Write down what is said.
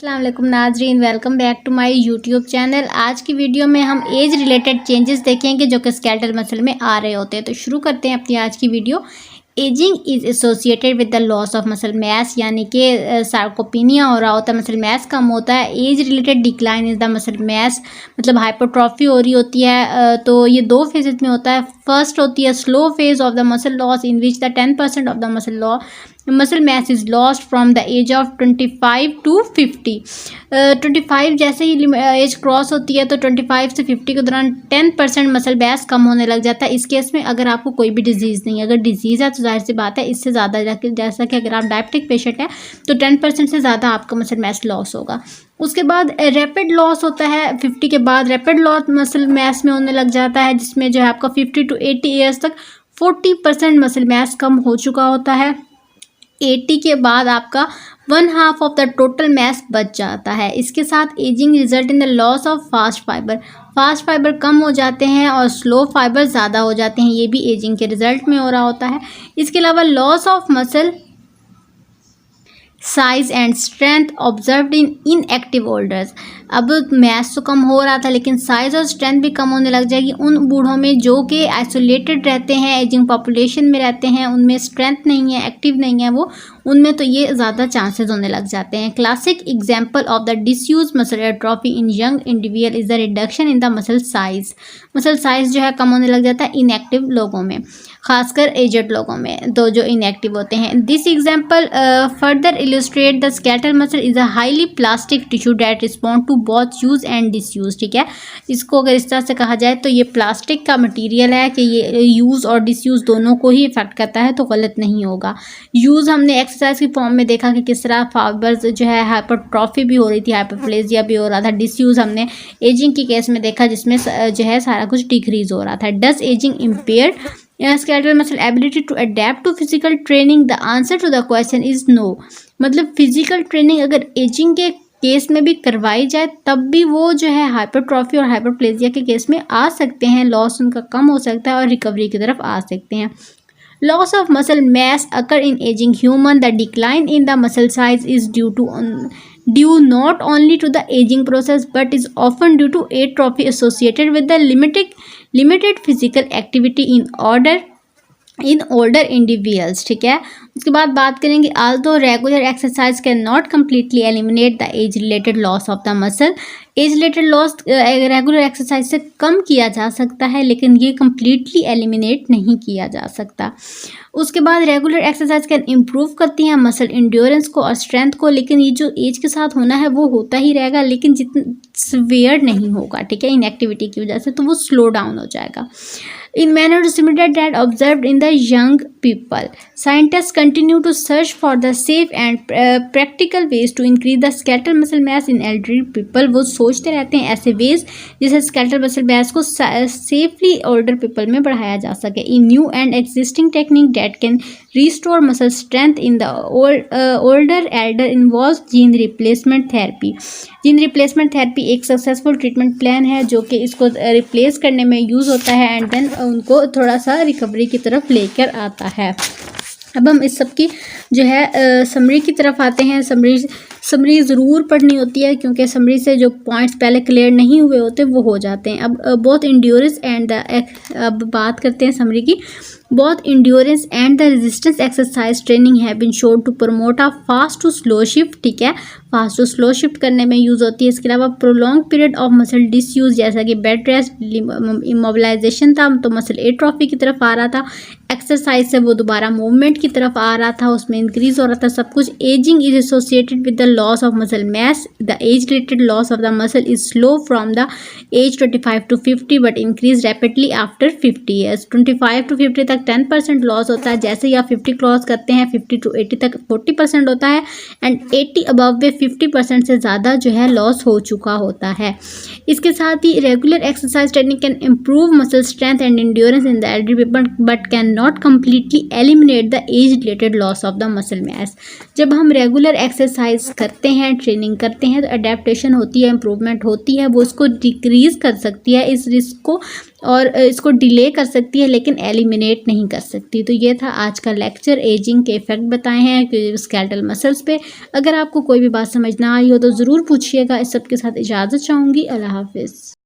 अस्सलाम वालेकुम नाजरीन, welcome back to my YouTube channel. आज की वीडियो में हम एज रिलेटेड चेंजेस देखेंगे जो कि स्केलेटल मसल में आ रहे होते हैं। तो शुरू करते हैं अपनी आज की video. Ageing is associated with the loss of muscle mess, यानी कि सार्कोपीनिया हो रहा होता है, मसल मैस कम होता है। Age related decline is the muscle mess, मतलब हाइपरट्रॉफी हो रही होती है। तो ये दो फेजेज में होता है। फर्स्ट होती है slow phase of the muscle loss in which the 10% of the muscle mass is lost from the age of 25 to 50। 25 जैसे ही एज क्रॉस होती है तो 25 से 50 के दौरान 10% मसल मैस कम होने लग जाता है। इस केस में अगर आपको कोई भी डिजीज़ नहीं है, अगर डिजीज़ है तो जाहिर सी बात है इससे ज़्यादा जैसा कि अगर आप डायबिटिक पेशेंट हैं तो 10% से ज़्यादा आपका मसल मैस लॉस होगा। उसके बाद रैपिड लॉस होता है 50 के बाद। रैपिड लॉस मसल मैस में होने लग जाता है जिसमें जो है आपका 50 to 80 ईयर्स तक 40% मसल मैस कम हो चुका होता है। 80 के बाद आपका 1/2 ऑफ द टोटल मैस बच जाता है। इसके साथ ageing result in the loss of fast fibre. Fast fibre कम हो जाते हैं और स्लो फाइबर ज़्यादा हो जाते हैं, ये भी एजिंग के रिजल्ट में हो रहा होता है। इसके अलावा loss of muscle size and strength observed in inactive olders. अब मैस तो कम हो रहा था लेकिन साइज और स्ट्रेंथ भी कम होने लग जाएगी उन बूढ़ों में जो कि आइसोलेटेड रहते हैं, एजिंग पॉपुलेशन में रहते हैं, उनमें स्ट्रेंथ नहीं है, एक्टिव नहीं है वो, उनमें तो ये ज़्यादा चांसेस होने लग जाते हैं। Classic example of the disuse muscle atrophy in young individual is the reduction in the muscle size. Muscle size जो है कम होने लग जाता है इनएक्टिव लोगों में, खासकर एजेड लोगों में, तो जो इनएक्टिव होते हैं। This example further illustrate the skeletal muscle is a highly plastic tissue that respond to both use and disuse. ठीक है, इसको अगर इस तरह से कहा जाए तो ये प्लास्टिक का मटीरियल है कि ये यूज़ और डिसयूज दोनों को ही इफेक्ट करता है, तो गलत नहीं होगा। यूज़ हमने एक्सरसाइज की फॉर्म में देखा कि किस तरह फाइबर्स जो है हाइपरट्रॉफी भी हो रही थी, हाइपरप्लेजिया भी हो रहा था। डिसयूज हमने एजिंग की केस में देखा जिसमें जो है सारा कुछ डिक्रीज हो रहा था। Does ageing empire skeletal muscle ability to adapt to physical training? The answer to the question is no। मतलब फिजिकल ट्रेनिंग अगर एजिंग के केस में भी करवाई जाए तब भी वो जो है हाइपरट्रॉफी और हाइपरप्लेजिया के केस में आ सकते हैं, लॉस उनका कम हो सकता है और रिकवरी की तरफ आ सकते हैं। Loss of muscle mass occur in aging human. The decline in the muscle size is due not only to the aging process but is often due to atrophy associated with the limited physical activity in older individuals। ठीक है, उसके बाद बात करेंगे although regular exercise can not completely eliminate the age related loss of the muscle। As related loss regular exercise से कम किया जा सकता है लेकिन ये कम्प्लीटली एलिमिनेट नहीं किया जा सकता। उसके बाद रेगुलर एक्सरसाइज कैन इम्प्रूव करती हैं मसल इंड्योरेंस को और स्ट्रेंथ को, लेकिन ये जो एज के साथ होना है वो होता ही रहेगा लेकिन जितना सीवियर नहीं होगा। ठीक है, इनएक्टिविटी की वजह से तो वो स्लो डाउन हो जाएगा। In manner similar that observed in the young people, scientists continue to search for the safe and practical ways to increase the skeletal muscle mass in elderly people। वो सोचते रहते हैं ऐसे वेज जिससे skeletal muscle mass को safely older people में बढ़ाया जा सके। In new and existing technique that can restore muscle strength in the older elder involves gene replacement therapy। Gene replacement therapy एक सक्सेसफुल ट्रीटमेंट प्लान है जो कि इसको रिप्लेस करने में यूज़ होता है एंड देन उनको थोड़ा सा रिकवरी की तरफ लेकर आता है। अब हम इस सब की जो है समरी की तरफ आते हैं। समरी ज़रूर पढ़नी होती है क्योंकि समरी से जो पॉइंट्स पहले क्लियर नहीं हुए होते वो हो जाते हैं। अब बोथ इंड्योरेंस एंड अब बात करते हैं समरी की। Both endurance and the resistance exercise training have been shown to promote a fast to slow shift। ठीक है, फास्ट टू स्लो शिफ्ट करने में यूज़ होती है। इसके अलावा prolong period of muscle disuse, जैसा कि बेड रेस्ट, इमोबिलाइजेशन था तो मसल एट्रोफी की तरफ आ रहा था, एक्सरसाइज से वो दोबारा मूवमेंट की तरफ आ रहा था, उसमें इंक्रीज हो रहा था सब कुछ। Ageing is associated with the loss of muscle mass. The age related loss of the muscle is slow from the age 25 to 50 but increase rapidly after 50 years. 25 to 50 तक 10% लॉस होता है, जैसे ही आप 50 क्रॉस करते हैं 50 to 80 तक 40% होता है एंड 80 अबव में 50% से ज़्यादा जो है लॉस हो चुका होता है। इसके साथ ही regular exercise training can improve muscle strength and endurance in the elderly people but can not completely eliminate the age related loss of the muscle mass. जब हम रेगुलर एक्सरसाइज करते हैं, ट्रेनिंग करते हैं तो अडेप्टेशन होती है, इम्प्रूवमेंट होती है, वो उसको डिक्रीज़ कर सकती है इस रिस्क को और इसको डिले कर सकती है लेकिन एलिमिनेट नहीं कर सकती। तो ये था आज का लेक्चर, एजिंग के इफ़ेक्ट बताए हैं कि स्केलेटल मसल्स पे। अगर आपको कोई भी बात समझ ना आई हो तो ज़रूर पूछिएगा। इस सब के साथ इजाज़त चाहूँगी। अल्लाह हाफ़िज़।